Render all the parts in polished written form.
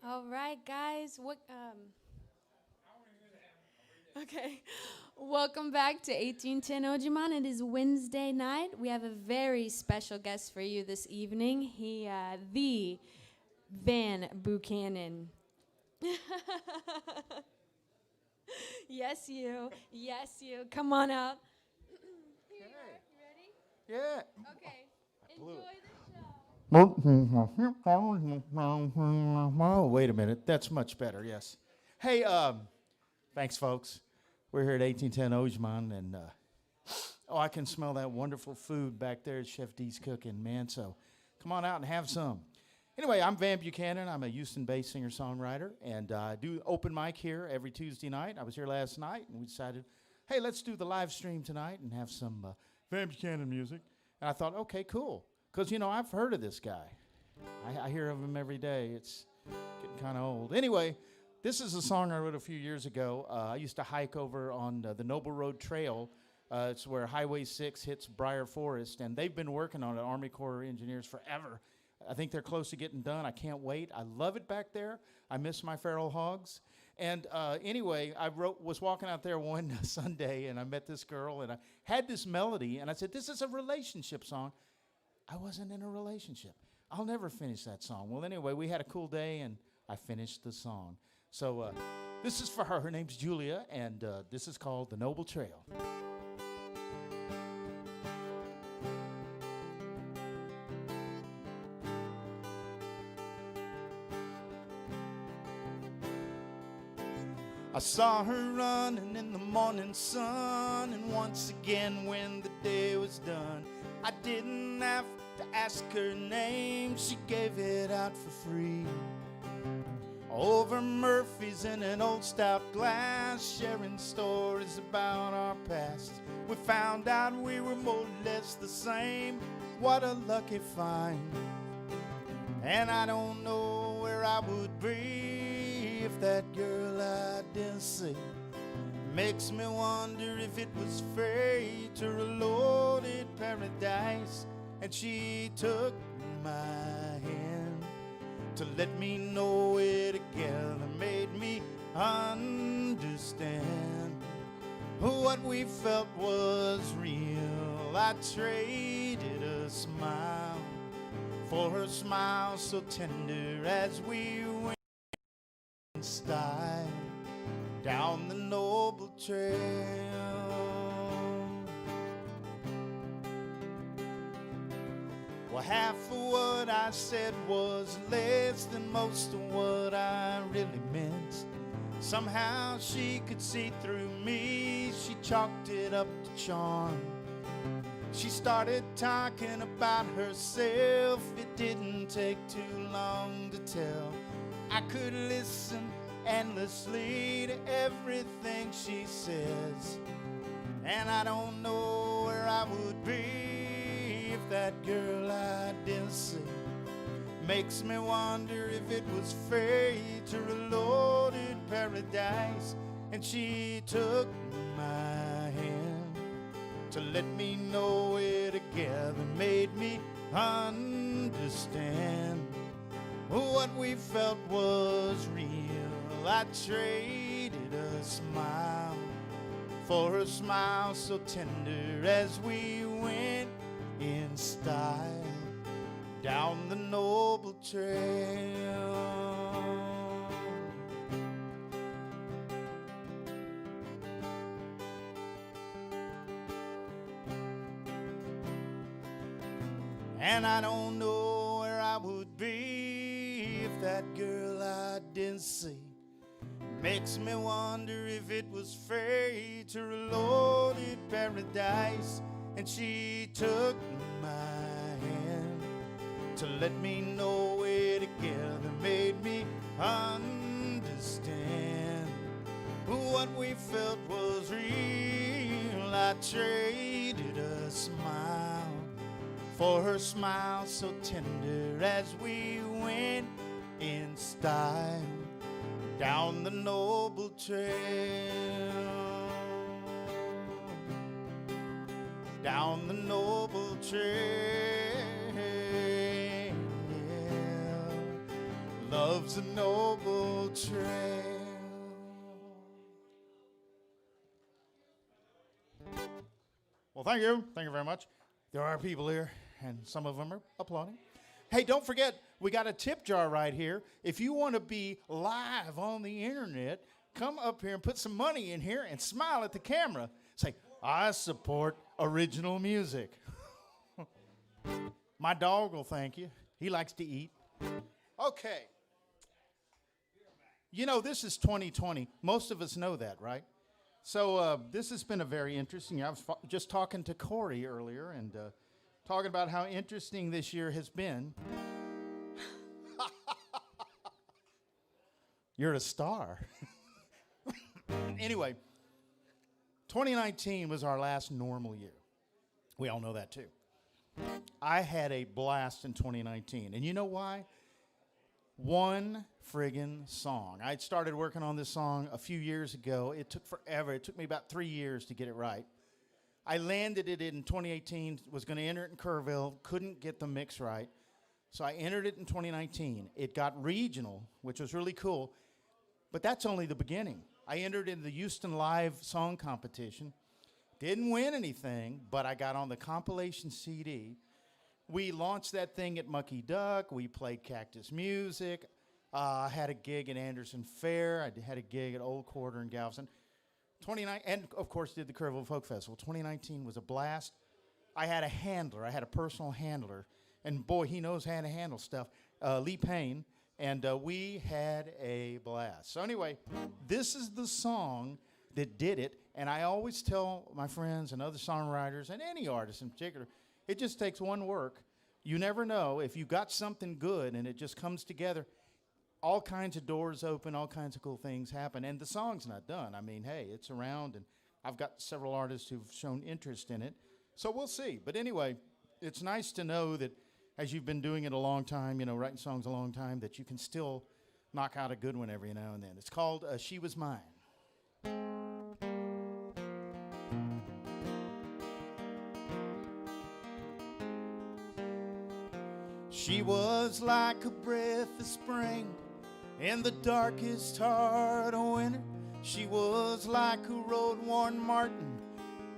All right, guys. Okay. Welcome back to 1810 Ojeman. It is Wednesday night. We have a very special guest for you this evening. The Van Buchanan. Yes, you. Yes, you. Come on out. Here you are. You ready? Yeah. Okay. blew Enjoy it. the show. Oh, wait a minute. That's much better, yes. Hey, thanks, folks. We're here at 1810 Ojeman, and I can smell that wonderful food back there Chef D's cooking, man. So come on out and have some. Anyway, I'm Van Buchanan. I'm a Houston-based singer-songwriter, and I do open mic here every Tuesday night. I was here last night, and we decided, hey, let's do the live stream tonight and have some Van Buchanan music. And I thought, okay, cool. Because, I've heard of this guy. I hear of him every day. It's getting kind of old. Anyway, this is a song I wrote a few years ago. I used to hike over on the Motherlode Trail. It's where Highway 6 hits Briar Forest, and they've been working on it, Army Corps engineers, forever. I think they're close to getting done. I can't wait. I love it back there. I miss my feral hogs. And anyway, was walking out there one Sunday, and I met this girl, and I had this melody, and I said, this is a relationship song. I wasn't in a relationship. I'll never finish that song. Well, anyway, we had a cool day, and I finished the song. So this is for her. Her name's Julia, and this is called The Noble Trail. I saw her running in the morning sun, and once again when the day was done, I didn't have to ask her name, she gave it out for free. Over Murphy's in an old stout glass, sharing stories about our past. We found out we were more or less the same. What a lucky find. And I don't know where I would be if that girl I didn't see. Makes me wonder if it was fate or a loaded paradise. And she took my hand to let me know it together, made me understand what we felt was real. I traded a smile for her smile so tender as we went in style down the noble trail. Well, half of what I said was less than most of what I really meant. Somehow she could see through me, she chalked it up to charm. She started talking about herself, it didn't take too long to tell. I could listen endlessly to everything she says, and I don't know where I would be if that girl I didn't see. Makes me wonder if it was fate or a loaded paradise. And she took my hand to let me know it together, made me understand what we felt was real. I traded a smile for a smile so tender as we went in style down the noble trail. And I don't know where I would be if that girl I didn't see. Makes me wonder if it was fate or a loaded paradise. And she took my hand to let me know it together, made me understand what we felt was real. I traded a smile for her smile so tender as we went in style down the noble trail. Down the noble trail, yeah. Love love's a noble trail. Well, thank you. Thank you very much. There are people here, and some of them are applauding. Hey, don't forget, we got a tip jar right here. If you want to be live on the internet, come up here and put some money in here and smile at the camera. Say, I support original music. My dog will thank you. He likes to eat. Okay. You know, this is 2020. Most of us know that, right? So this has been a very interesting year. I was just talking to Corey earlier and talking about how interesting this year has been. You're a star. Anyway, 2019 was our last normal year. We all know that too. I had a blast in 2019. And you know why? One friggin' song. I started working on this song a few years ago. It took forever. It took me about 3 years to get it right. I landed it in 2018, was going to enter it in Kerrville, couldn't get the mix right. So I entered it in 2019. It got regional, which was really cool. But that's only the beginning. I entered in the Houston Live Song Competition. Didn't win anything, but I got on the compilation CD. We launched that thing at Mucky Duck. We played Cactus Music. I had a gig at Anderson Fair. I had a gig at Old Quarter in Galveston. And, of course, did the Kerrville Folk Festival. 2019 was a blast. I had a handler. I had a personal handler. And, boy, he knows how to handle stuff. Lee Payne. And we had a blast. So, anyway, this is the song that did it. And I always tell my friends and other songwriters, and any artist in particular, it just takes one work. You never know if you got something good and it just comes together. All kinds of doors open, all kinds of cool things happen. And the song's not done. I mean, hey, it's around, and I've got several artists who've shown interest in it. So we'll see. But anyway, it's nice to know that as you've been doing it a long time, you know, writing songs a long time, that you can still knock out a good one every now and then. It's called She Was Mine. She was like a breath of spring in the darkest heart of winter. She was like a road-worn marten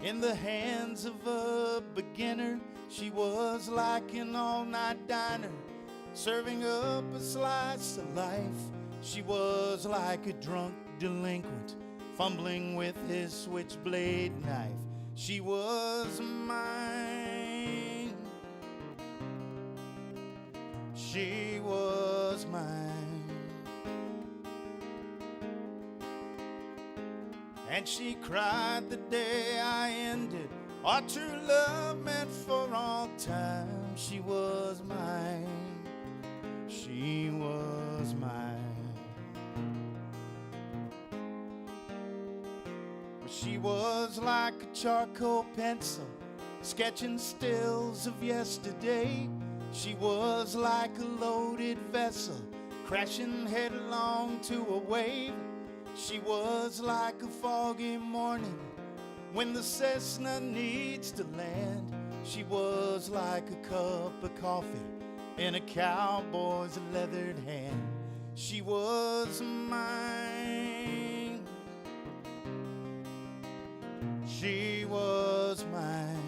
in the hands of a beginner. She was like an all-night diner serving up a slice of life. She was like a drunk delinquent fumbling with his switchblade knife. She was mine. She was mine. And she cried the day I ended our true love meant for all time. She was mine. She was mine. She was like a charcoal pencil sketching stills of yesterday. She was like a loaded vessel crashing headlong to a wave. She was like a foggy morning when the Cessna needs to land. She was like a cup of coffee in a cowboy's leathered hand. She was mine. She was mine.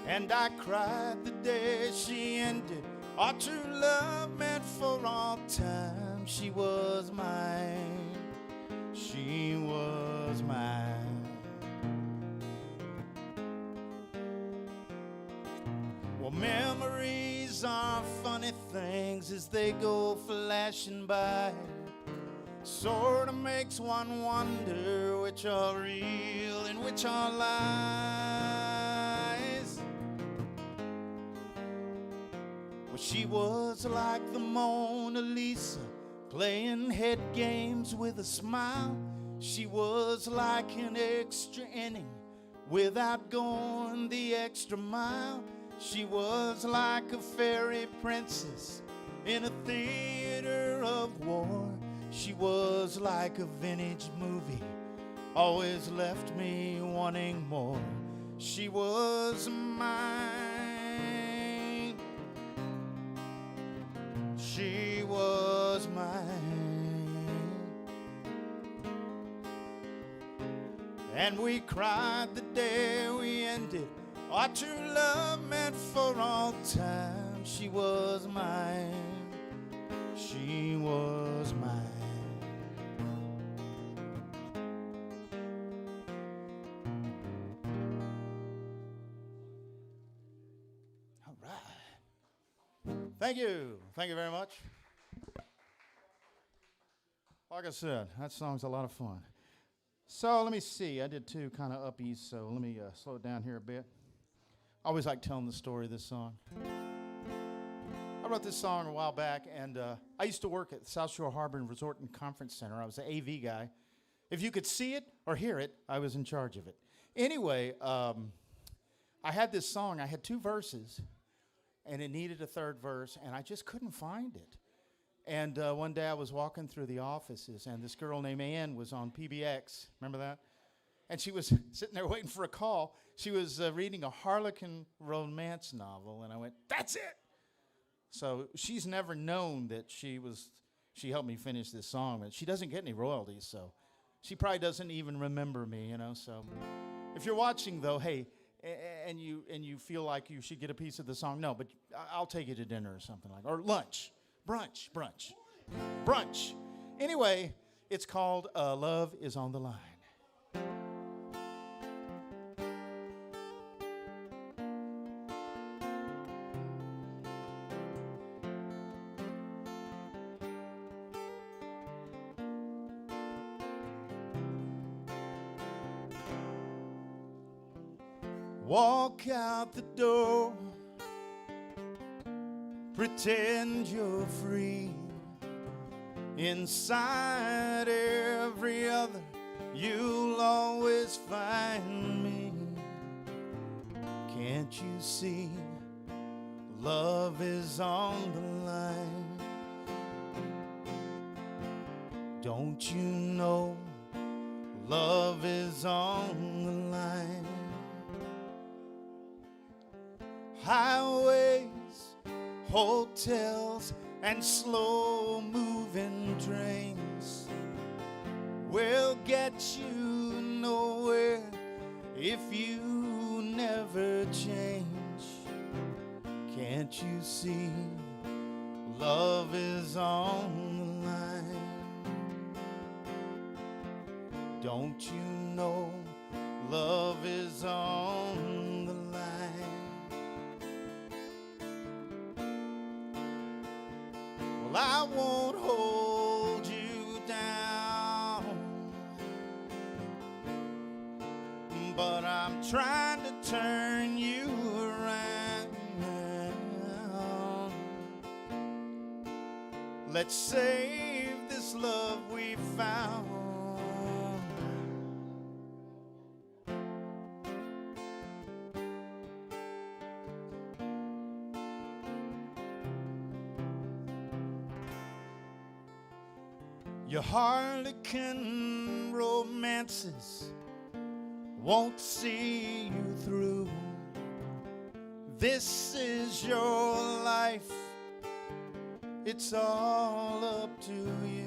And I cried the day she ended our true love meant for all time. She was mine. She was mine. Well, memories are funny things as they go flashing by. Sort of makes one wonder which are real and which are lies. Well, she was like the Mona Lisa, playing head games with a smile. She was like an extra inning without going the extra mile. She was like a fairy princess in a theater of war. She was like a vintage movie, always left me wanting more. She was mine. she was mine. And we cried the day we ended our true love meant for all time. She was mine. She was mine. All right. Thank you. Thank you very much. Like I said, that song's a lot of fun. So let me see. I did two kind of uppies, so let me slow it down here a bit. I always like telling the story of this song. I wrote this song a while back, and I used to work at South Shore Harbor and Resort and Conference Center. I was the AV guy. If you could see it or hear it, I was in charge of it. Anyway, I had this song. I had two verses, and it needed a third verse, and I just couldn't find it. And one day I was walking through the offices, and this girl named Ann was on PBX. Remember that? And she was sitting there waiting for a call. She was reading a Harlequin romance novel, and I went, "That's it!" So she's never known that she helped me finish this song, but she doesn't get any royalties, so she probably doesn't even remember me, you know. So if you're watching, though, hey, and you feel like you should get a piece of the song, no, but I'll take you to dinner or something like, or lunch, brunch. Anyway, it's called Love Is on the Line. Walk out the door, pretend you're free. Inside every other, you'll always find me. Can't you see, love is on the line? Don't you know, love is on the line? Highways, hotels, and slow-moving trains will get you nowhere if you never change. Can't you see, love is on the line? Don't you know, love is on the line? Well, I won't hold you down, but I'm trying to turn you around. Let's save this love we found. Your Harlequin romances won't see you through. This is your life, it's all up to you.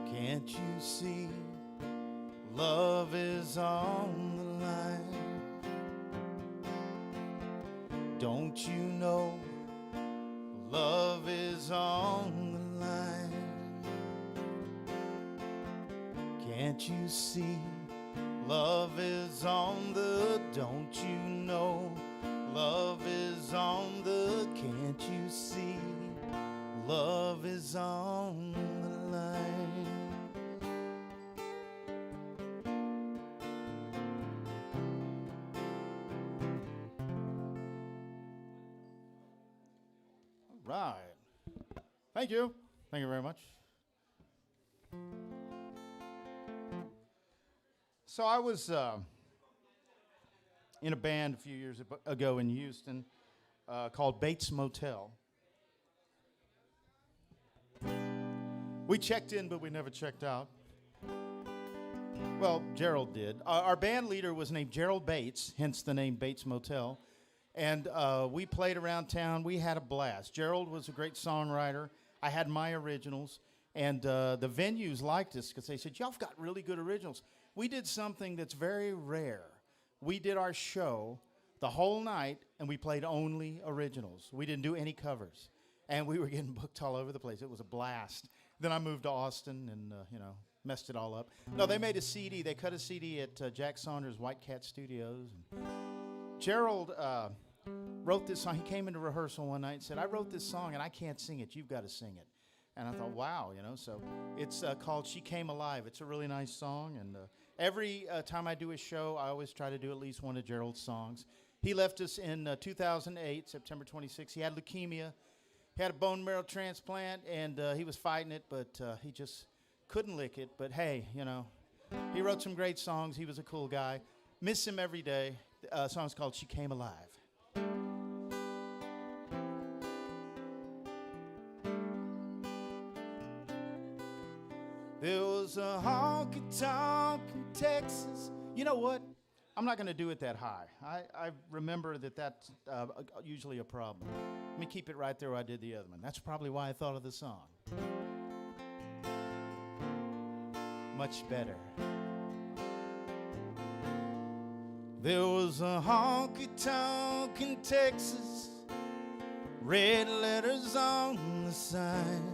Can't you see, love is on the line? Don't you know, love is on the line? Can't you see, love is on the, don't you know, love is on the, can't you see, love is on the line? All right. Thank you. Thank you very much. So I was in a band a few years ago in Houston called Bates Motel. We checked in, but we never checked out. Well, Gerald did. Our band leader was named Gerald Bates, hence the name Bates Motel. And we played around town. We had a blast. Gerald was a great songwriter. I had my originals. And the venues liked us because they said, y'all have got really good originals. We did something that's very rare. We did our show the whole night, and we played only originals. We didn't do any covers. And we were getting booked all over the place. It was a blast. Then I moved to Austin and, messed it all up. No, they made a CD. They cut a CD at Jack Saunders' White Cat Studios. And Gerald wrote this song. He came into rehearsal one night and said, I wrote this song, and I can't sing it. You've got to sing it. And I thought, wow, so it's called She Came Alive. It's a really nice song, and every time I do a show, I always try to do at least one of Gerald's songs. He left us in 2008, September 26th. He had leukemia. He had a bone marrow transplant, and he was fighting it, but he just couldn't lick it. But hey, he wrote some great songs. He was a cool guy. Miss him every day. The song's called She Came Alive. There was a honky-tonk in Texas. You know what? I'm not going to do it that high. I remember that's usually a problem. Let me keep it right there where I did the other one. That's probably why I thought of the song. Much better. There was a honky-tonk in Texas, red letters on the sign.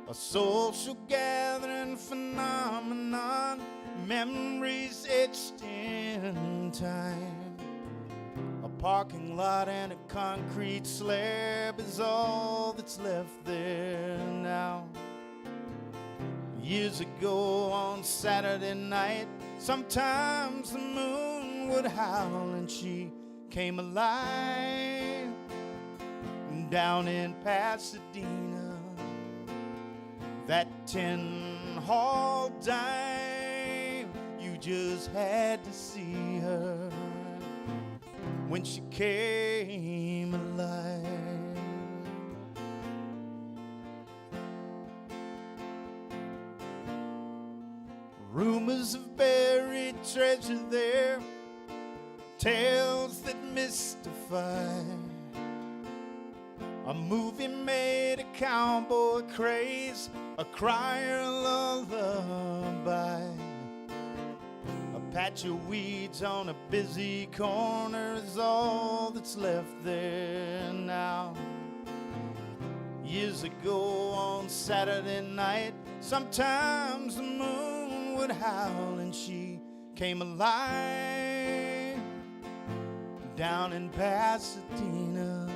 A social gathering phenomenon, memories etched in time. A parking lot and a concrete slab is all that's left there now. Years ago on Saturday night, sometimes the moon would howl and she came alive. Down in Pasadena, that 10-hall dime, you just had to see her when she came alive. Rumors of buried treasure there, tales that mystify. A movie made a cowboy craze, a crier lullaby. A patch of weeds on a busy corner is all that's left there now. Years ago on Saturday night, sometimes the moon would howl and she came alive. Down in Pasadena,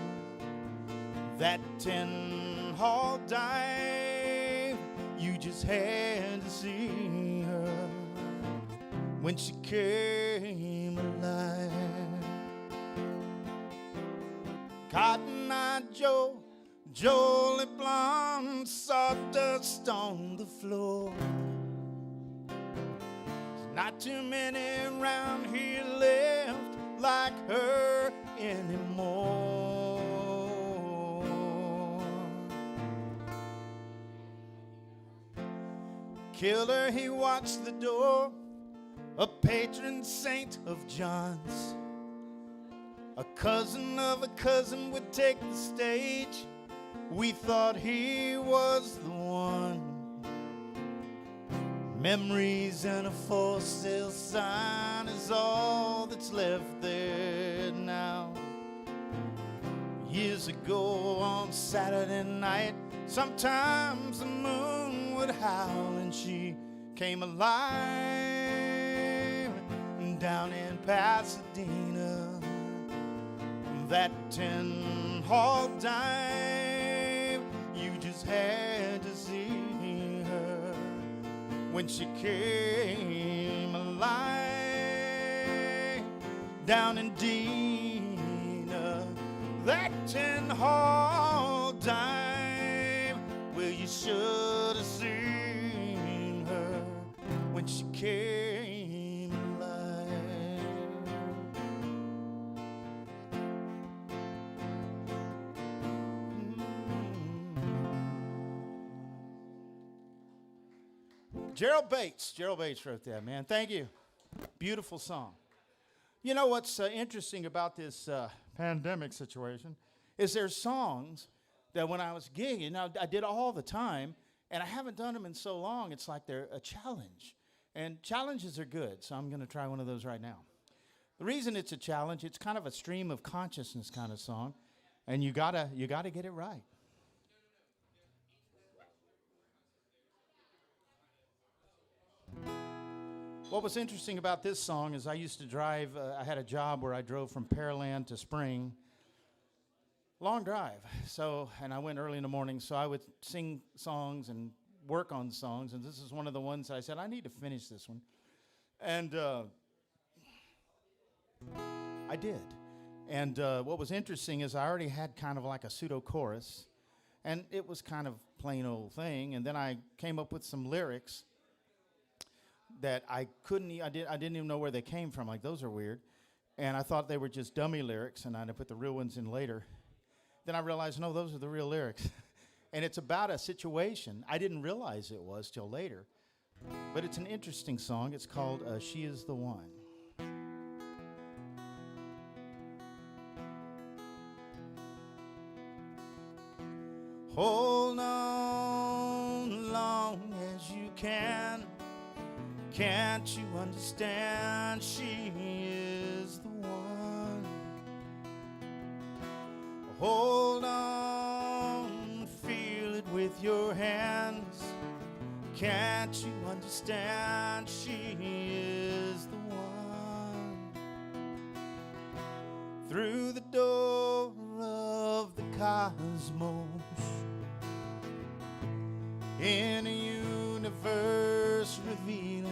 that 10-hall dive, you just had to see her when she came alive. Cotton-eyed Joe, Jolie blonde, sawdust on the floor. There's not too many around here left like her anymore. Killer, he watched the door, a patron saint of John's. A cousin of a cousin would take the stage. We thought he was the one. Memories and a for sale sign is all that's left there now. Years ago on Saturday night, sometimes the moon would howl and she came alive. Down in Pasadena, that 10-hall dive, you just had to see her when she came alive. Down in Dena, that 10-hall dive, well, you should have seen her when she came alive. Gerald Bates wrote that, man. Thank you. Beautiful song. You know what's interesting about this pandemic situation is there's songs that when I was gigging, now I did all the time, and I haven't done them in so long, it's like they're a challenge. And challenges are good, so I'm going to try one of those right now. The reason it's a challenge, it's kind of a stream of consciousness kind of song, and you gotta get it right. What was interesting about this song is I used to drive, I had a job where I drove from Pearland to Spring. Long drive. So, and I went early in the morning, so I would sing songs and work on songs, and this is one of the ones I said, I need to finish this one. And I did. And what was interesting is I already had kind of like a pseudo chorus, and it was kind of plain old thing, and then I came up with some lyrics that I didn't even know where they came from. Like, those are weird. And I thought they were just dummy lyrics, and I'd put the real ones in later. Then I realized, no, those are the real lyrics. And it's about a situation. I didn't realize it was till later. But it's an interesting song. It's called She Is the One. Hold on long as you can. Can't you understand? She is the one. Hold on, feel it with your hands. Can't you understand? She is the one. Through the door of the cosmos, in a universe revealing,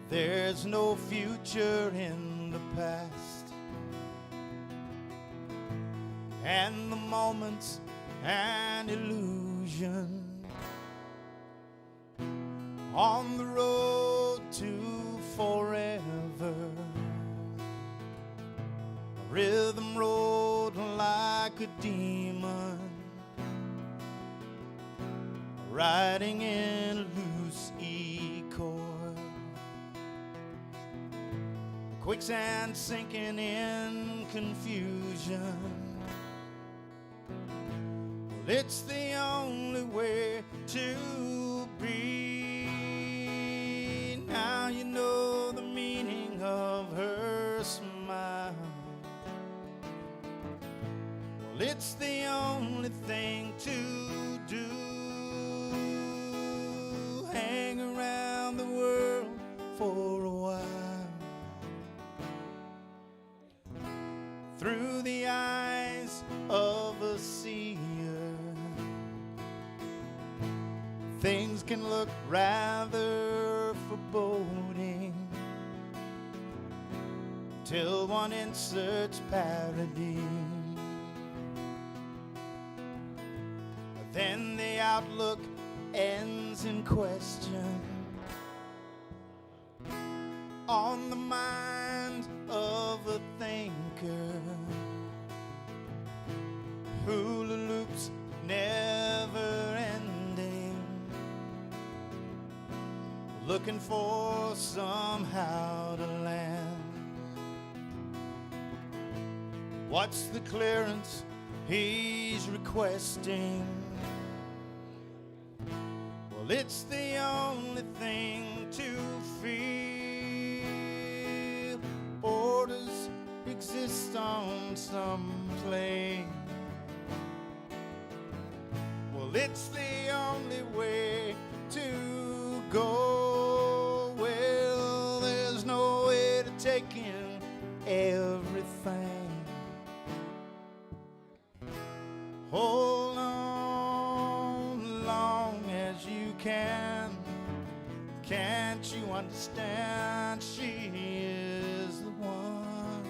there's no future in the past, and the moment's an illusion. On the road to forever, a rhythm rode like a demon, riding in a loose E-chord, quicksand sinking in confusion. Well, it's the only way to be. Now you know the meaning of her smile. Well, it's the only thing to do. Hang around the world for a while, through the eyes of a seer. Things can look rather foreboding till one inserts parody. Then the outlook ends in question on the mind of a thinker. Hula loops never ending, looking for somehow to land. What's the clearance he's requesting? Well, it's the only thing to feel. Orders exist on some plane. Well, it's the only way to go. Well, there's no way to take in everything. Hold on long as you can. Can't you understand? She is the one.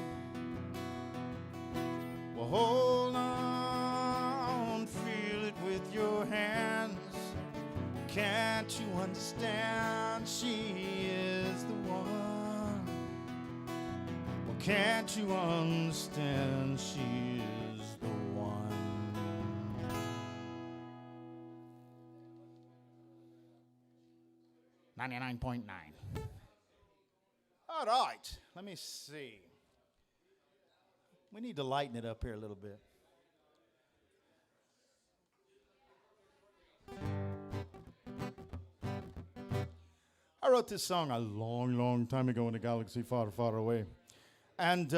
Well, hold on, feel it with your hands. Can't you understand? She is the one. Well, can't you understand? She is the one. $99.9. All right, let me see. We need to lighten it up here a little bit. I wrote this song a long, long time ago in a galaxy far, far away. And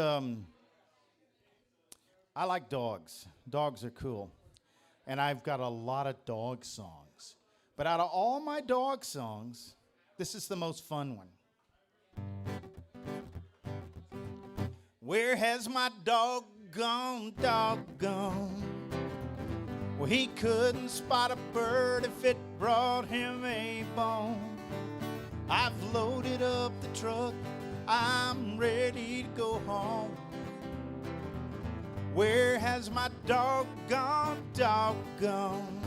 I like dogs. Dogs are cool. And I've got a lot of dog songs. But out of all my dog songs, this is the most fun one. Where has my dog gone, doggone? Well, he couldn't spot a bird if it brought him a bone. I've loaded up the truck, I'm ready to go home. Where has my dog gone, doggone?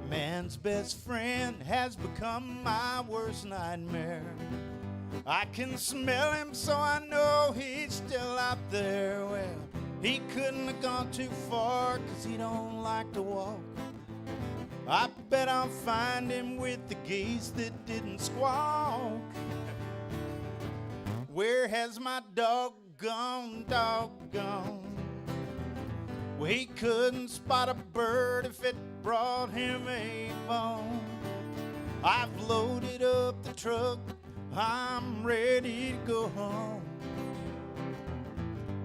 Man's best friend has become my worst nightmare. I can smell him, so I know he's still out there. Well, he couldn't have gone too far, 'cause he don't like to walk. I bet I'll find him with the geese that didn't squawk. Where has my dog gone, doggone? Well, he couldn't spot a bird if it brought him a bone. I've loaded up the truck, I'm ready to go home.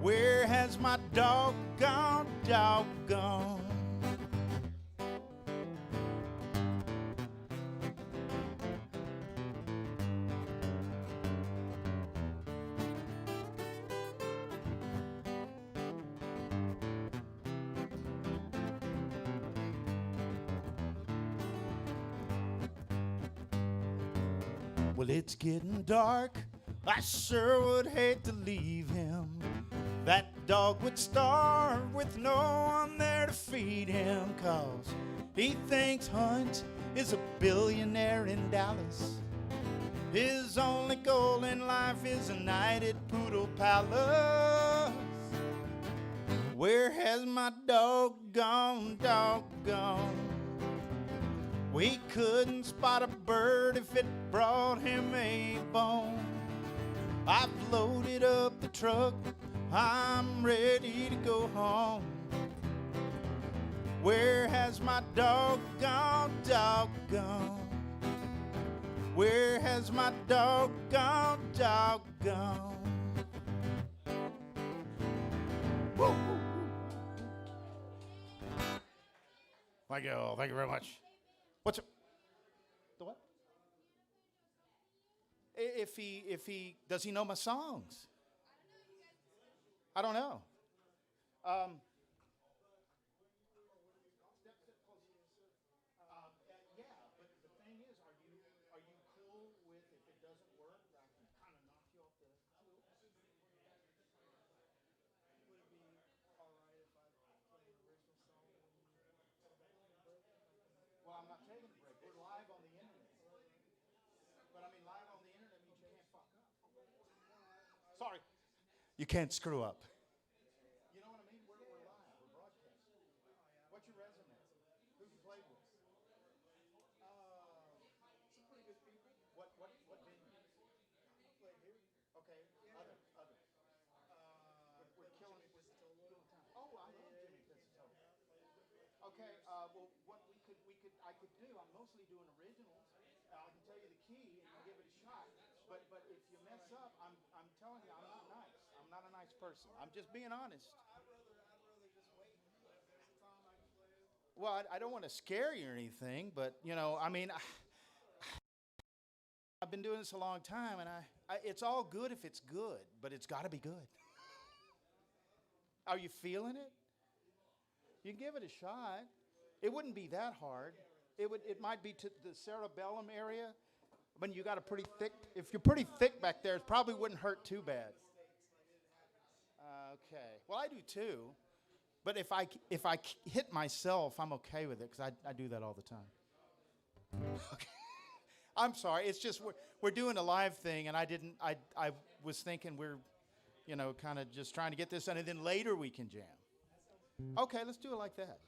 Where has my dog gone, doggone? Well, it's getting dark, I sure would hate to leave him. That dog would starve with no one there to feed him, 'cause he thinks Hunt is a billionaire in Dallas. His only goal in life is a night at Poodle Palace. Where has my dog gone, doggone? We couldn't spot a bird if it brought him a bone. I've loaded up the truck, I'm ready to go home. Where has my dog gone, doggone? Where has my dog gone, doggone? Woo! Thank you very much. What's it? The what? If he does he know my songs? I don't know. Yeah, but the thing is, are you cool with if it doesn't work? I can kind of knock you off the stool. Would it be all right if I play an original song? Well, I'm not taking a break. We're live on the internet. But I mean, live on the internet means you can't fuck up. Sorry. You can't screw up. You know what I mean? We're live. We're broadcasting. What's your resume? Who you played with? Some pretty good people. What venues? I played here. Okay. Other. We're killing it. Oh, I love Jimmy Piscatolo. Okay. Well, what I could do. I'm mostly doing originals. I can tell you the key, and you give it a shot. But if you mess up, I'm telling you, I'm not nice. I'm not a nice person. I'm just being honest. I'd rather just wait. There's a time I can play it. Well, I don't want to scare you or anything, but you know, I mean, I've been doing this a long time, and it's all good if it's good, but it's got to be good. Are you feeling it? You can give it a shot. It wouldn't be that hard. It might be to the cerebellum area. When you got a pretty thick, if you're pretty thick back there, it probably wouldn't hurt too bad. Okay. Well, I do too. But if I hit myself, I'm okay with it because I do that all the time. Okay. I'm sorry. It's just we're doing a live thing, and I was thinking we're, kind of just trying to get this done, and then later we can jam. Okay, let's do it like that.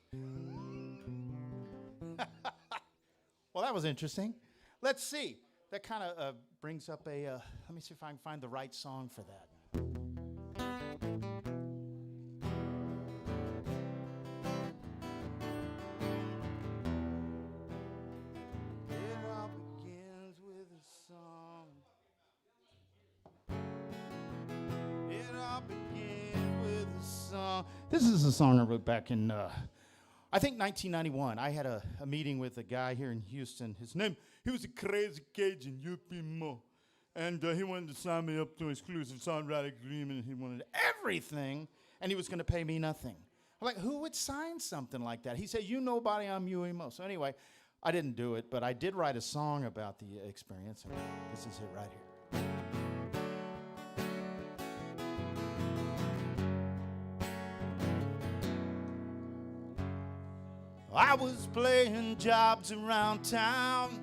Well, that was interesting. Let's see. that kind of brings up a, let me see if I can find the right song for that. It all begins with a song. It all begins with a song. This is a song I wrote back in, I think 1991. I had a meeting with a guy here in Houston. His name, he was a crazy Cajun, Yuppie Mo. And he wanted to sign me up to an exclusive songwriting agreement. He wanted everything, and he was going to pay me nothing. I'm like, who would sign something like that? He said, you nobody, I'm Huey Mo. So anyway, I didn't do it, but I did write a song about the experience, and this is it right here. I was playing jobs around town.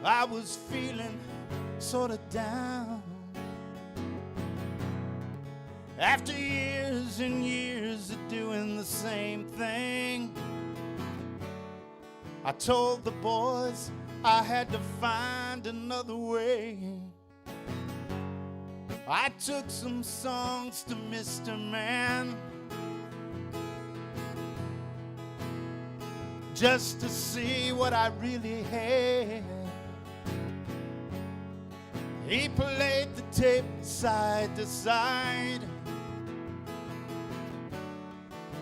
I was feeling sort of down. After years and years of doing the same thing, I told the boys I had to find another way. I took some songs to Mr. Man just to see what I really had. He played the tape side to side,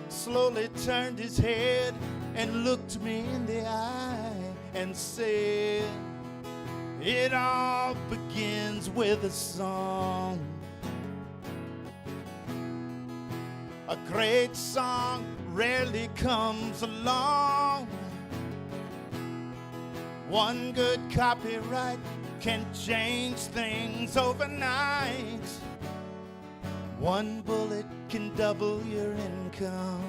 slowly turned his head and looked me in the eye and said, it all begins with a song. A great song rarely comes along. One good copyright can change things overnight. One bullet can double your income.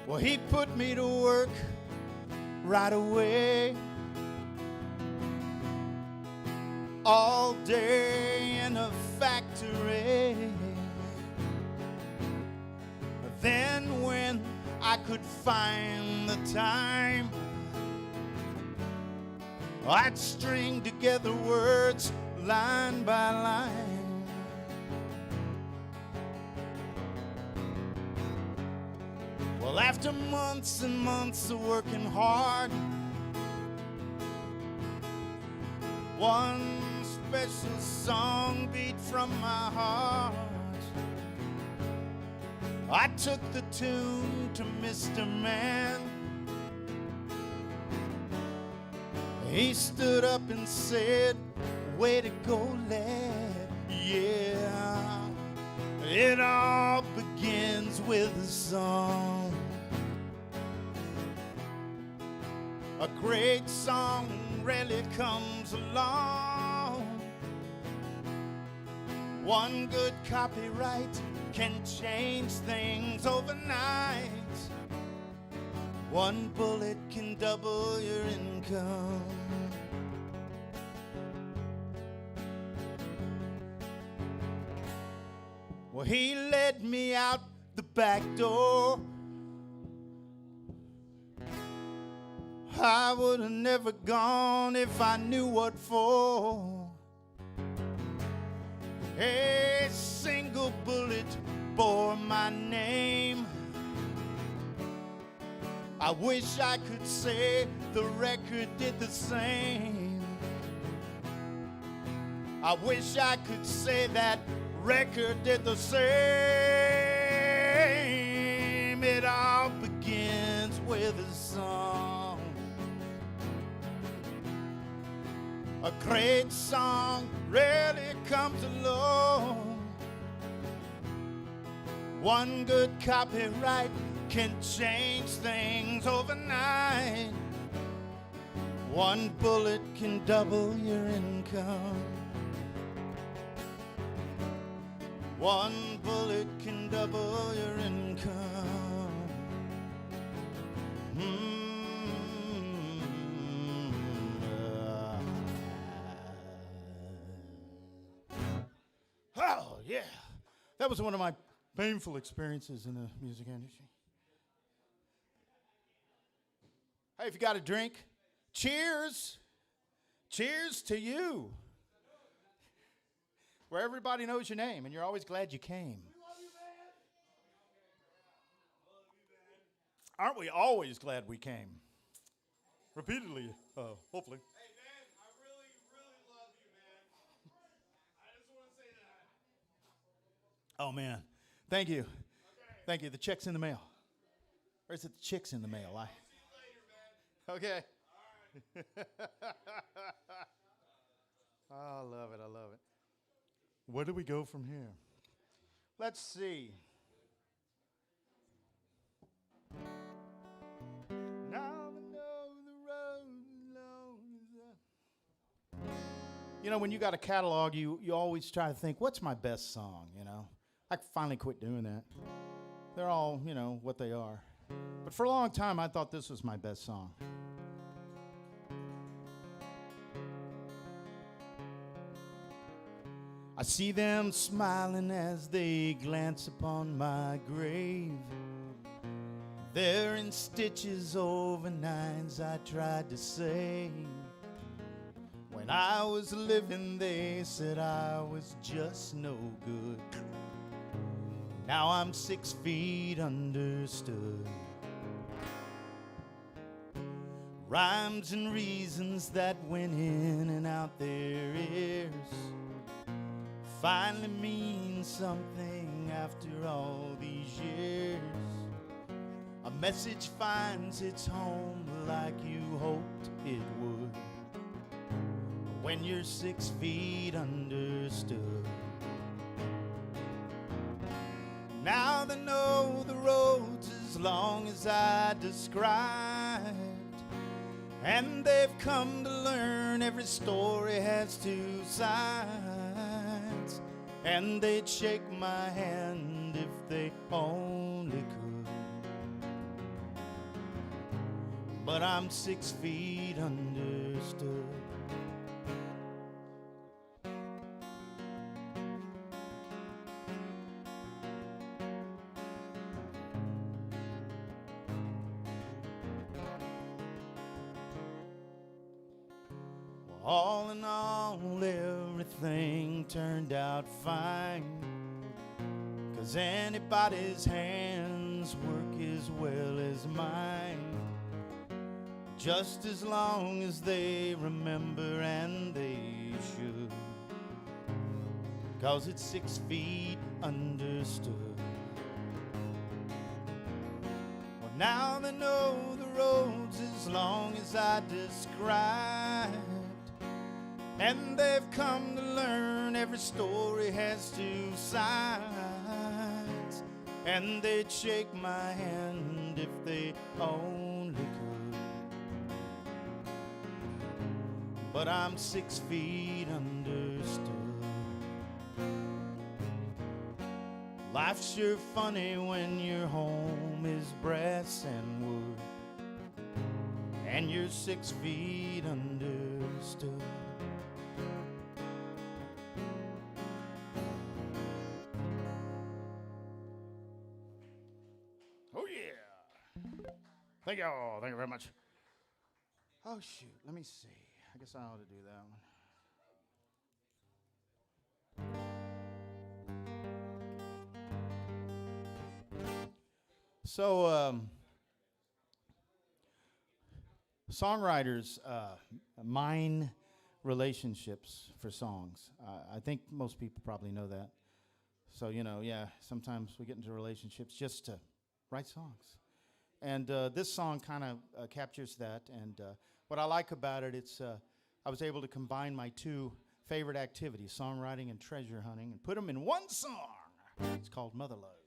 Well, he put me to work right away, all day in a factory. Then when I could find the time, I'd string together words line by line. Well, after months and months of working hard, one special song beat from my heart. I took the tune to Mr. Man. He stood up and said, way to go, lad. Yeah, it all begins with a song. A great song rarely comes along. One good copyright can change things overnight. One bullet can double your income. Well, he led me out the back door. I would have never gone if I knew what for. A single bullet bore my name. I wish I could say the record did the same. I wish I could say that record did the same. It all begins with a song. A great song rarely comes along. One good copyright can change things overnight. One bullet can double your income. One bullet can double your income. Oh, yeah. That was one of my painful experiences in the music industry. Hey, if you got a drink, cheers. Cheers to you. Where everybody knows your name and you're always glad you came. Aren't we always glad we came? Repeatedly, hopefully. Hey, man, I really, really love you, man. I just want to say that. Oh, man. Thank you. Okay. Thank you. The check's in the mail. Or is it the chick's in the mail? See you later, man. Okay. Oh, I love it. I love it. Where do we go from here? Let's see. Now I know the road long as You know, when you got a catalog, you always try to think, what's my best song, you know? I finally quit doing that. They're all, you know, what they are. But for a long time, I thought this was my best song. I see them smiling as they glance upon my grave. They're in stitches over nines I tried to save. When I was living, they said I was just no good. Now I'm 6 feet understood. Rhymes and reasons that went in and out their ears finally mean something after all these years. A message finds its home like you hoped it would when you're 6 feet understood. Now they know the roads as long as I described, and they've come to learn every story has two sides, and they'd shake my hand if they only could. But I'm 6 feet understood. All in all, everything turned out fine, 'cause anybody's hands work as well as mine, just as long as they remember, and they should, 'cause it's 6 feet understood. Well, now they know the roads as long as I described, and they've come to learn every story has two sides, and they'd shake my hand if they only could. But I'm 6 feet understood. Life's sure funny when your home is brass and wood, and you're 6 feet understood. Oh, yeah. Thank you all. Thank you very much. Oh, shoot. Let me see. I guess I ought to do that one. So, songwriters mine relationships for songs. I think most people probably know that. So, you know, yeah, sometimes we get into relationships just to write songs. And this song kind of captures that. And what I like about it, I was able to combine my two favorite activities, songwriting and treasure hunting, and put them in one song. It's called Motherlode.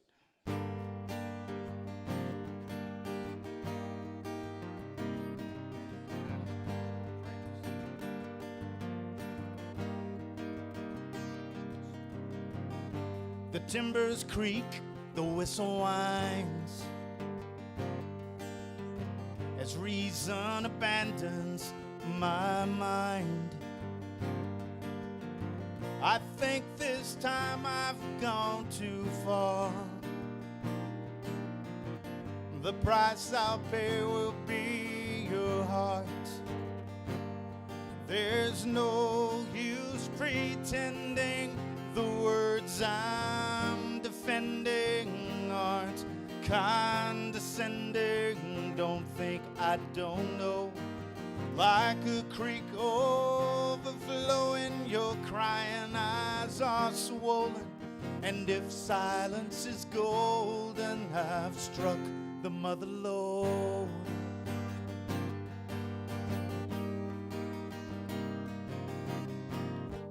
The timbers creak, the whistle whines, as reason abandons my mind. I think this time I've gone too far, The price I'll pay will be your heart. There's no use pretending the words I'm defending aren't condescending. Don't think I don't know. Like a creek overflowing, your crying eyes are swollen. And if silence is golden, I've struck the Motherlode.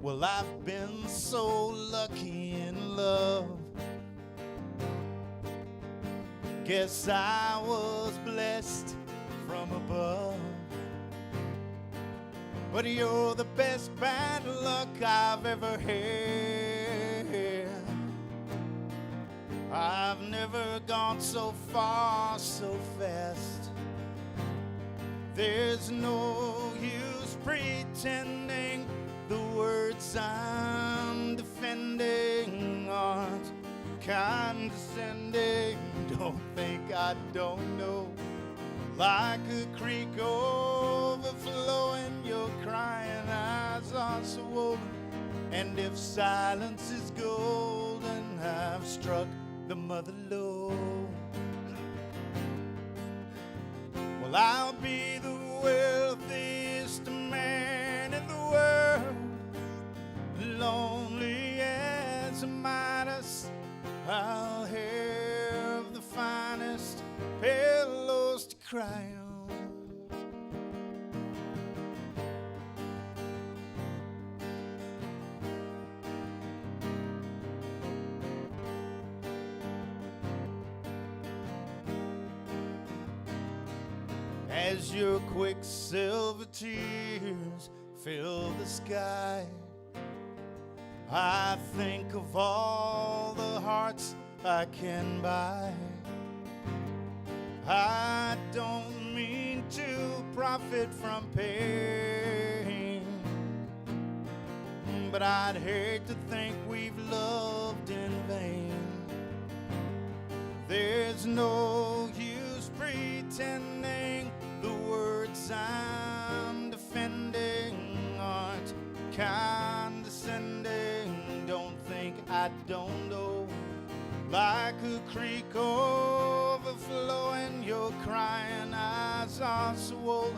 Well, I've been so lucky in love. Guess I was blessed from above. But you're the best bad luck I've ever had. I've never gone so far so fast. There's no use pretending the words I'm defending aren't condescending. Don't think I don't know. Like a creek overflowing, your crying eyes are swollen. And if silence is golden, I've struck the Motherlode. Well, I'll be the wealthiest man in the world, lonely as a Midas. I'll have the finest pillows to cry on. As your quicksilver tears fill the sky, I think of all the hearts I can buy. I don't mean to profit from pain, but I'd hate to think we've loved in vain. There's no use pretending the words I'm defending aren't condescending. Don't think I don't know. Like a creek overflowing, your crying eyes are swollen.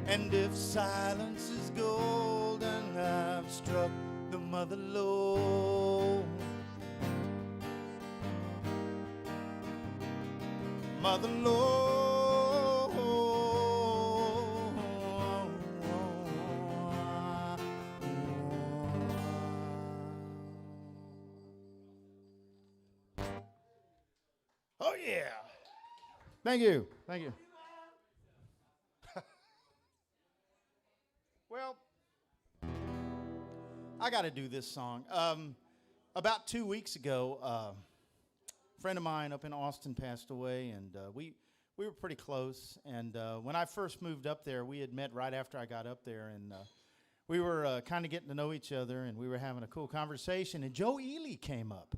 And if silence is golden, I've struck the Motherlode. Motherlode. Oh, yeah. Thank you. Thank you. Well, I got to do this song. About 2 weeks ago, a friend of mine up in Austin passed away, and we were pretty close. And when I first moved up there, we had met right after I got up there, and we were kind of getting to know each other, and we were having a cool conversation. And Joe Ely came up.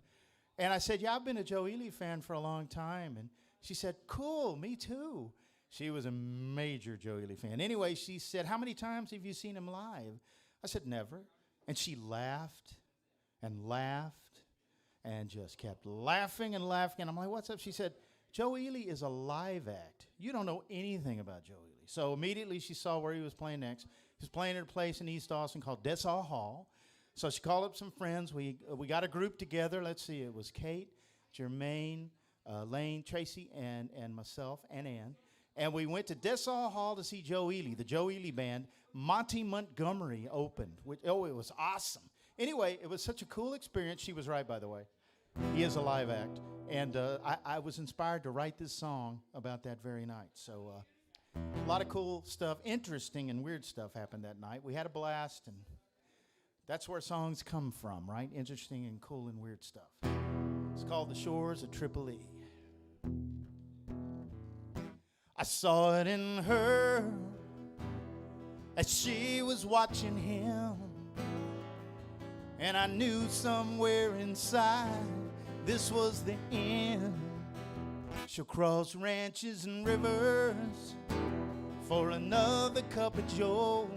And I said, yeah, I've been a Joe Ely fan for a long time. And she said, cool, me too. She was a major Joe Ely fan. Anyway, she said, how many times have you seen him live? I said, never. And she laughed and laughed and just kept laughing and laughing. And I'm like, what's up? She said, Joe Ely is a live act. You don't know anything about Joe Ely. So immediately she saw where he was playing next. He was playing at a place in East Austin called Dessau Hall. So she called up some friends. We got a group together. Let's see, it was Kate, Jermaine, Lane, Tracy, and myself, and Ann. And we went to Dessau Hall to see Joe Ely, the Joe Ely band. Monty Montgomery opened. It was awesome. Anyway, it was such a cool experience. She was right, by the way. He is a live act. And I was inspired to write this song about that very night. So a lot of cool stuff, interesting and weird stuff happened that night. We had a blast, and that's where songs come from, right? Interesting and cool and weird stuff. It's called The Shores of Tripoli. I saw it in her as she was watching him, and I knew somewhere inside this was the end. She'll cross ranches and rivers for another cup of joe,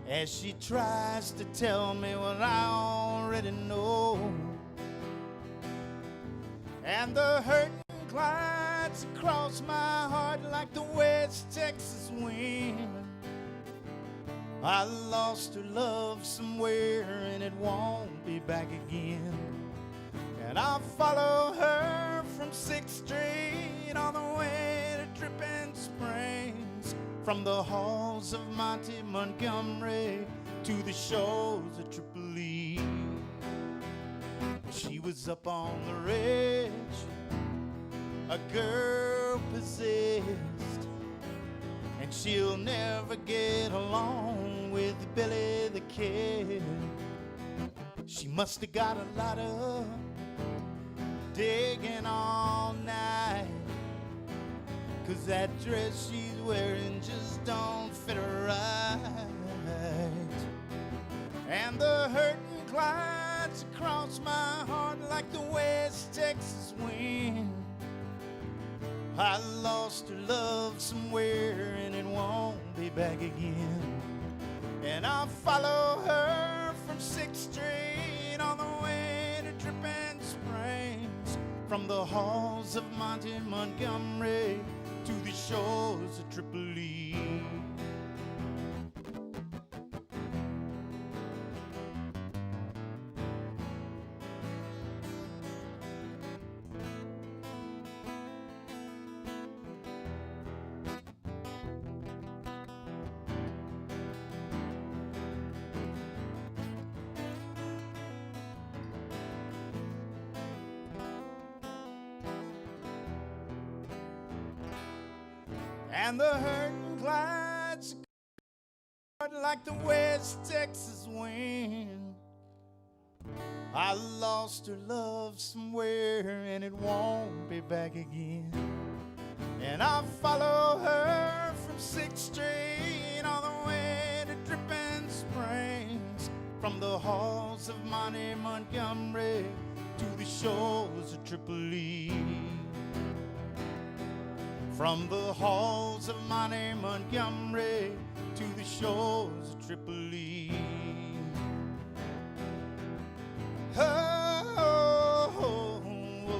as she tries to tell me what I already know. And the hurting glides across my heart like the West Texas wind. I lost her love somewhere and it won't be back again. And I'll follow her from 6th Street all the way to Dripping Springs, from the halls of Monty Montgomery to the shores of Tripoli. She was up on the ridge, a girl possessed, and she'll never get along with Billy the Kid. She must have got a lot of digging all night, 'cause that dress she's wearing just don't fit her right. And the hurting glides across my heart like the West Texas wind. I lost her love somewhere and it won't be back again. And I'll follow her from 6th Street all the way to Dripping Springs, from the halls of Monty Montgomery to the shores of Tripoli. And the hurting glides like the West Texas wind. I lost her love somewhere and it won't be back again. And I'll follow her from 6th Street all the way to Dripping Springs, from the halls of Monty Montgomery to the shores of Tripoli. From the halls of Monty Montgomery to the shores of Tripoli. Oh, oh, oh,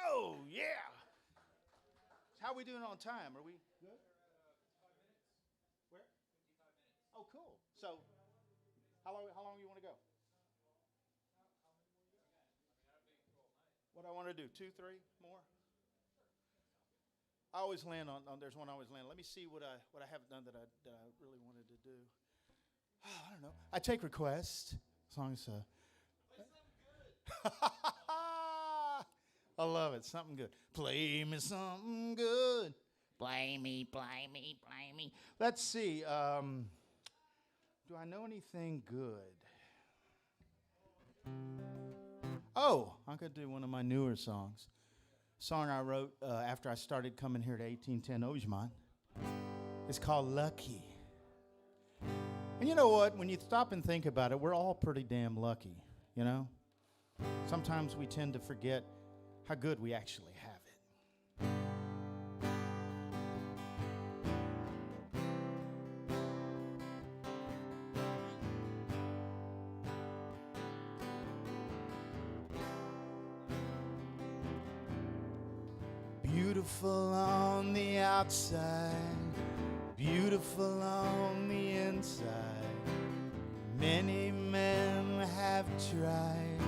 oh, yeah. How are we doing on time? Are we good? 5 minutes. Where? 55 minutes. Oh, cool. So, how long you want to go? What I want to do, 2, 3 more? I always land on there's one I always land. Let me see what I haven't done that I really wanted to do. Oh, I don't know. I take requests as long as. Play something good. I love it. Something good. Play me something good. Play me, play me, play me. Let's see. Do I know anything good? Oh, I'm going to do one of my newer songs. A song I wrote after I started coming here to 1810 Ojeman. It's called Lucky. And you know what? When you stop and think about it, we're all pretty damn lucky, you know? Sometimes we tend to forget how good we actually have it. Beautiful on the outside, beautiful on the inside. Many men have tried,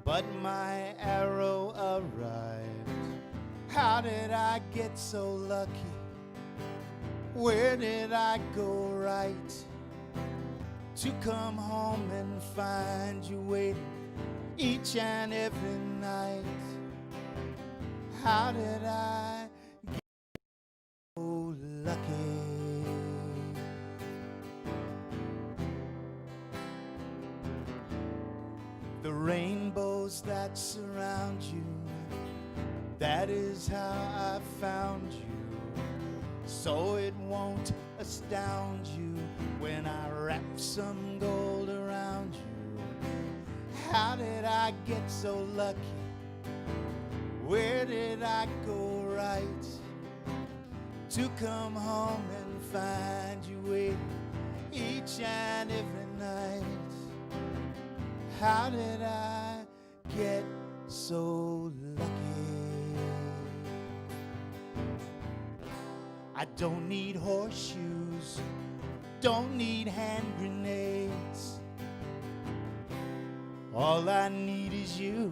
but my arrow arrived. How did I get so lucky? Where did I go right to come home and find you waiting each and every night? How did I get so lucky? The rainbows that surround you, that is how I found you. So it won't astound you when I wrap some gold around you. How did I get so lucky? Where did I go right to come home and find you waiting each and every night? How did I get so lucky? I don't need horseshoes, don't need hand grenades. All I need is you,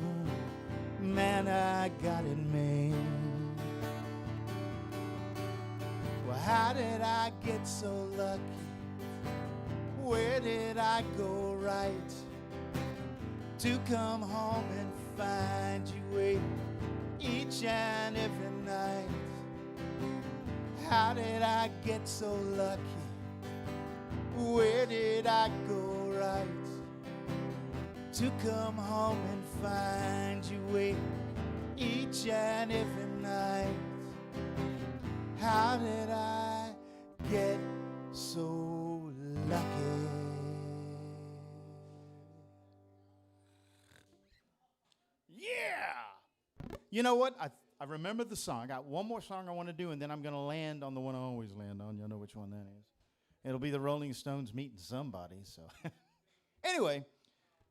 man, I got it made. Well, how did I get so lucky? Where did I go right to come home and find you waiting each and every night? How did I get so lucky? Where did I go right to come home and find you waiting each and every night? How did I get so lucky? Yeah! You know what? I remember the song. I got one more song I want to do, and then I'm going to land on the one I always land on. You'll know which one that is. It'll be the Rolling Stones meeting somebody. So, anyway,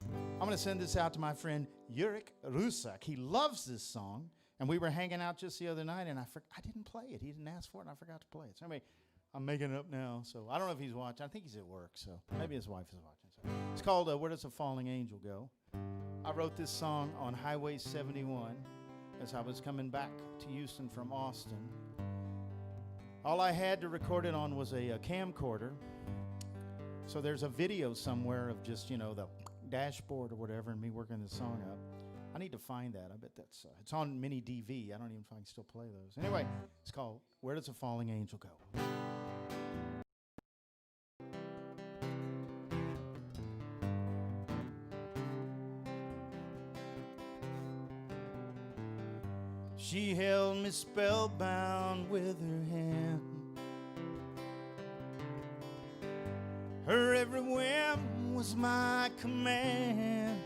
I'm going to send this out to my friend Yurik Rusak. He loves this song, and we were hanging out just the other night, and I didn't play it. He didn't ask for it, and I forgot to play it. So anyway, I'm making it up now. So I don't know if he's watching. I think he's at work, so maybe his wife is watching. So it's called Where Does a Falling Angel Go? I wrote this song on Highway 71 as I was coming back to Houston from Austin. All I had to record it on was a camcorder. So there's a video somewhere of just, the dashboard or whatever and me working the song up. I need to find that. I bet that's, it's on mini DV. I don't even know if I can still play those. Anyway, it's called Where Does a Falling Angel Go? She held me spellbound with her hand. Her every whim was my command.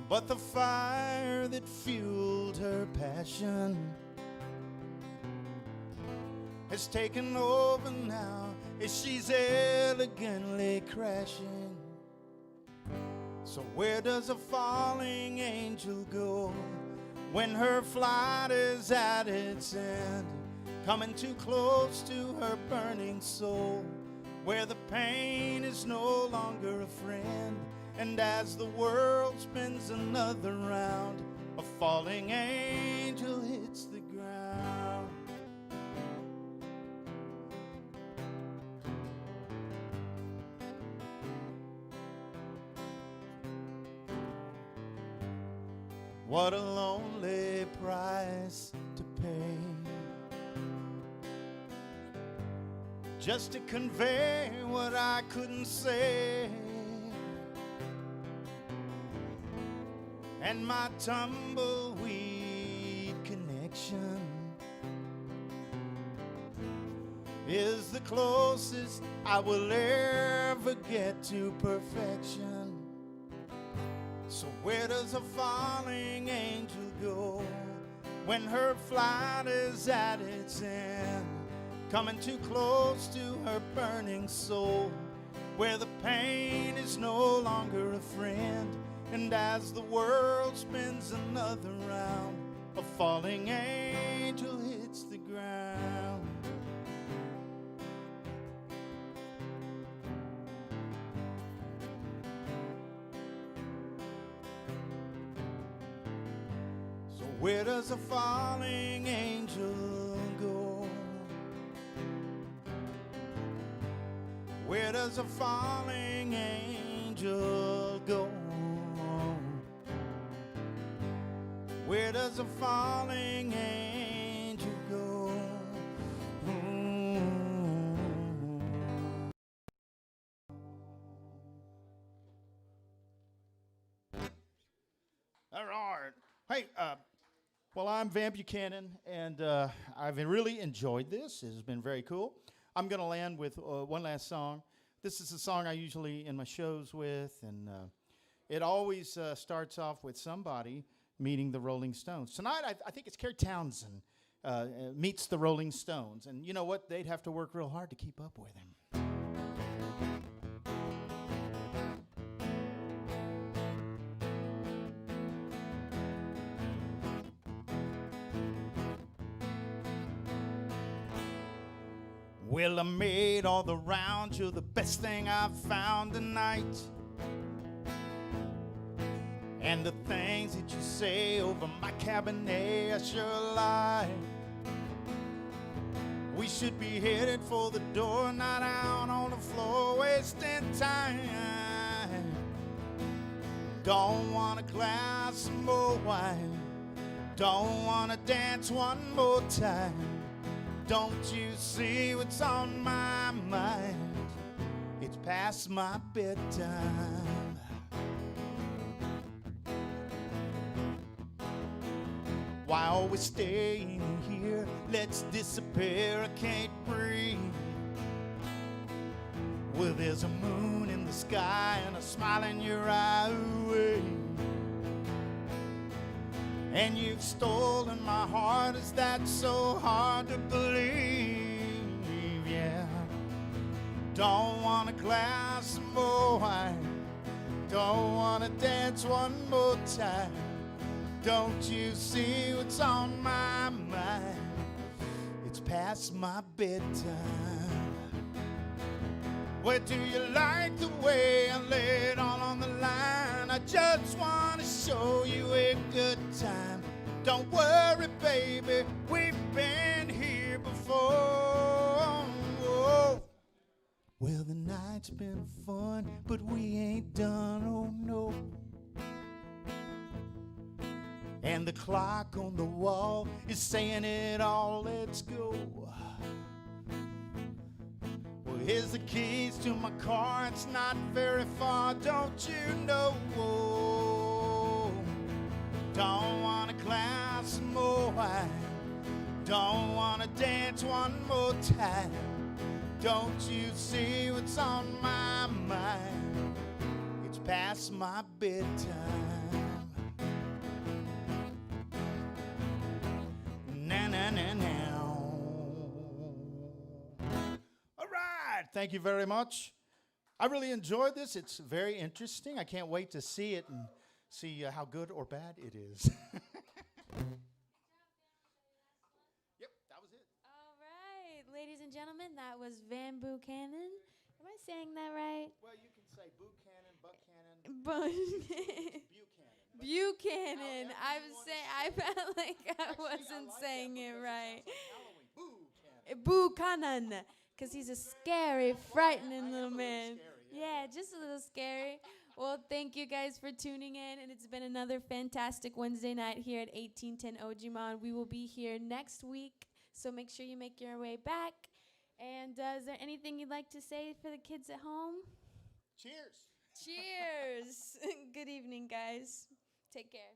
But the fire that fueled her passion has taken over now as she's elegantly crashing. So where does a falling angel go when her flight is at its end, coming too close to her burning soul, where the pain is no longer a friend, and as the world spins another round, a falling angel hits the ground. What a lonely price to pay just to convey what I couldn't say, and my tumbleweed connection is the closest I will ever get to perfection. So where does a falling angel go when her flight is at its end, coming too close to her burning soul, where the pain is no longer a friend, and as the world spins another round, a falling angel hits the ground. Where does a falling angel go? Where does a falling angel go? Where does a falling angel go? All right. Hey, Well, I'm Van Buchanan, and I've really enjoyed this. It has been very cool. I'm going to land with one last song. This is a song I usually in my shows with, and it always starts off with somebody meeting the Rolling Stones. Tonight, I think it's Kerry Townsend meets the Rolling Stones, and you know what? They'd have to work real hard to keep up with him. Well, I made all the rounds, you're the best thing I've found tonight. And the things that you say over my Cabernet, I sure like. We should be headed for the door, not out on the floor, wasting time. Don't want a glass of more wine. Don't want to dance one more time. Don't you see what's on my mind? It's past my bedtime. Why always staying here? Let's disappear, I can't breathe. Well, there's a moon in the sky and a smile in your eye. And you've stolen my heart, is that so hard to believe? Yeah. Don't want a glass of more wine. Don't want to dance one more time. Don't you see what's on my mind? It's past my bedtime. Well, do you like the way I lay it all on the line? I just want to show you a good time. Don't worry, baby, we've been here before. Well, the night's been fun, but we ain't done, oh no. And the clock on the wall is saying it all, let's go. Well, here's the keys to my car, it's not very far, don't you know? Don't want a glass of more wine. Don't want to dance one more time. Don't you see what's on my mind? It's past my bedtime. Now. All right, thank you very much. I really enjoyed this. It's very interesting. I can't wait to see it and see how good or bad it is. Yep, that was it. All right, ladies and gentlemen, that was Van Buchanan. Am I saying that right? Well, you can say Buchanan, Buchanan, Buchanan. Buchanan. I was However you saying, wanna I felt like I Actually, wasn't like saying that it because right. sounds like Halloween. Buchanan. Buchanan, because he's a scary, frightening I am little a little man. scary, Yeah, just a little scary. Well, thank you guys for tuning in, and it's been another fantastic Wednesday night here at 1810 Ojeman. We will be here next week, so make sure you make your way back. And is there anything you'd like to say for the kids at home? Cheers. Cheers. Good evening, guys. Take care.